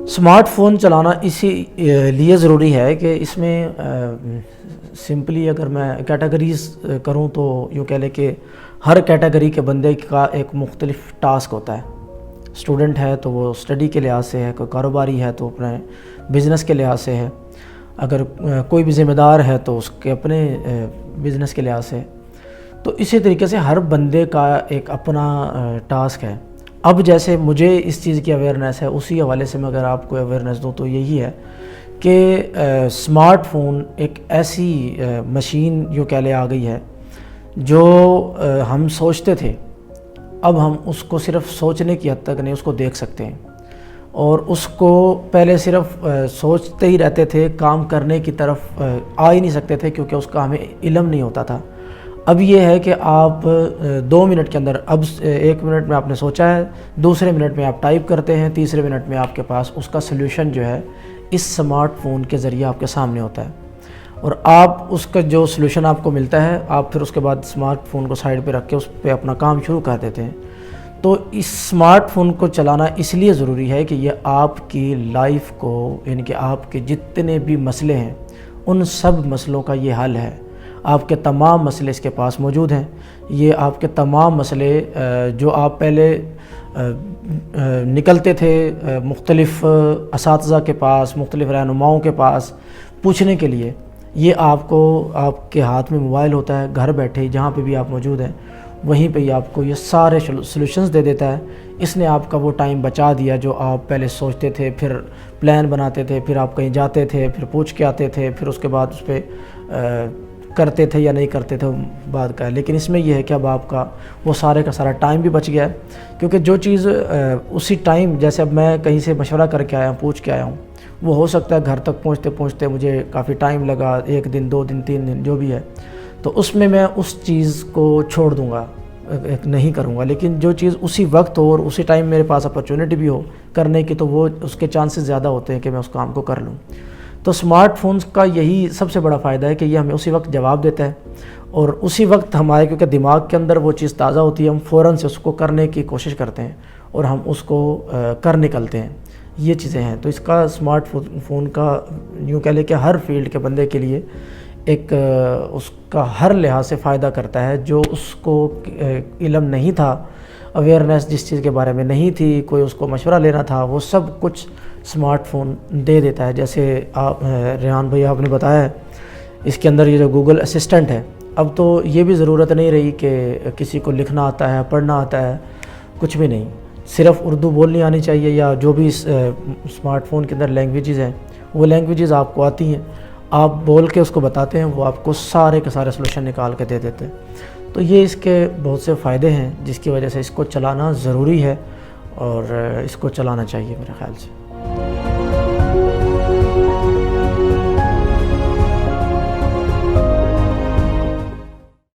Smart phone چلانا اسی لیے ضروری ہے کہ اس میں سمپلی اگر میں کیٹیگریز کروں تو یوں کہہ لیں کہ ہر کیٹیگری کے بندے کا ایک مختلف ٹاسک ہوتا ہے. اسٹوڈنٹ ہے تو وہ اسٹڈی کے لحاظ سے ہے, کوئی کاروباری ہے تو اپنے بزنس کے لحاظ سے ہے, اگر کوئی بھی ذمہ دار ہے تو اس کے اپنے بزنس کے لحاظ سے. تو اسی طریقے سے ہر بندے کا ایک اپنا ٹاسک ہے. اب جیسے مجھے اس چیز کی اویئرنیس ہے, اسی حوالے سے میں اگر آپ کو اویئرنیس دوں تو یہی ہے کہ اسمارٹ فون ایک ایسی مشین یوں کہہ لے آ گئی ہے جو ہم سوچتے تھے, اب ہم اس کو صرف سوچنے کی حد تک نہیں, اس کو دیکھ سکتے ہیں. اور اس کو پہلے صرف سوچتے ہی رہتے تھے, کام کرنے کی طرف آ ہی نہیں سکتے تھے کیونکہ اس کا ہمیں علم نہیں ہوتا تھا. اب یہ ہے کہ آپ 2 منٹ کے اندر, اب 1 منٹ میں آپ نے سوچا ہے, دوسرے منٹ میں آپ ٹائپ کرتے ہیں, تیسرے منٹ میں آپ کے پاس اس کا سلوشن جو ہے اس سمارٹ فون کے ذریعے آپ کے سامنے ہوتا ہے. اور آپ اس کا جو سلوشن آپ کو ملتا ہے, آپ پھر اس کے بعد اسمارٹ فون کو سائڈ پہ رکھ کے اس پہ اپنا کام شروع کر دیتے ہیں. تو اس اسمارٹ فون کو چلانا اس لیے ضروری ہے کہ یہ آپ کی لائف کو, یعنی کہ آپ کے جتنے بھی مسئلے ہیں ان سب مسئلوں کا یہ حل ہے. آپ کے تمام مسئلے اس کے پاس موجود ہیں. یہ آپ کے تمام مسئلے جو آپ پہلے نکلتے تھے مختلف اساتذہ کے پاس, مختلف رہنماؤں کے پاس پوچھنے کے لیے, یہ آپ کو آپ کے ہاتھ میں موبائل ہوتا ہے, گھر بیٹھے جہاں پہ بھی آپ موجود ہیں وہیں پہ ہی آپ کو یہ سارے سلوشنز دے دیتا ہے. اس نے آپ کا وہ ٹائم بچا دیا جو آپ پہلے سوچتے تھے, پھر پلان بناتے تھے, پھر آپ کہیں جاتے تھے, پھر پوچھ کے آتے تھے, پھر اس کے بعد اس پہ کرتے تھے یا نہیں کرتے تھے بات کا. لیکن اس میں یہ ہے کہ اب آپ کا وہ سارے کا سارا ٹائم بھی بچ گیا ہے, کیونکہ جو چیز اسی ٹائم, جیسے اب میں کہیں سے مشورہ کر کے آیا ہوں, پوچھ کے آیا ہوں, وہ ہو سکتا ہے گھر تک پہنچتے پہنچتے مجھے کافی ٹائم لگا, 1 دن 2 دن 3 دن جو بھی ہے, تو اس میں اس چیز کو چھوڑ دوں گا, نہیں کروں گا. لیکن جو چیز اسی وقت ہو اور اسی ٹائم میرے پاس اپرچونٹی بھی ہو کرنے کی, تو وہ اس کے چانسز زیادہ ہوتے ہیں کہ میں اس کام کو کر لوں. تو اسمارٹ فونز کا یہی سب سے بڑا فائدہ ہے کہ یہ ہمیں اسی وقت جواب دیتا ہے, اور اسی وقت ہمارے کیونکہ دماغ کے اندر وہ چیز تازہ ہوتی ہے, ہم فوراً سے اس کو کرنے کی کوشش کرتے ہیں اور ہم اس کو کر نکلتے ہیں. یہ چیزیں ہیں. تو اس کا اسمارٹ فون کا یوں کہہ لیں کہ ہر فیلڈ کے بندے کے لیے ایک اس کا ہر لحاظ سے فائدہ کرتا ہے. جو اس کو علم نہیں تھا, اویئرنیس جس چیز کے بارے میں نہیں تھی, کوئی اس کو مشورہ لینا تھا, وہ سب کچھ اسمارٹ فون دے دیتا ہے. جیسے آپ ریحان بھائی آپ نے بتایا ہے, اس کے اندر یہ جو گوگل اسسٹنٹ ہے, اب تو یہ بھی ضرورت نہیں رہی کہ کسی کو لکھنا آتا ہے, پڑھنا آتا ہے, کچھ بھی نہیں, صرف اردو بولنی آنی چاہیے, یا جو بھی اسمارٹ فون کے اندر لینگویجز ہیں وہ لینگویجز آپ کو آتی ہیں, آپ بول کے اس کو بتاتے ہیں, وہ آپ کو سارے کے سارے سلوشن نکال کے دے دیتے ہیں. تو یہ اس کے بہت سے فائدے ہیں جس کی وجہ سے اس کو چلانا ضروری ہے, اور اس کو چلانا چاہیے میرے خیال سے.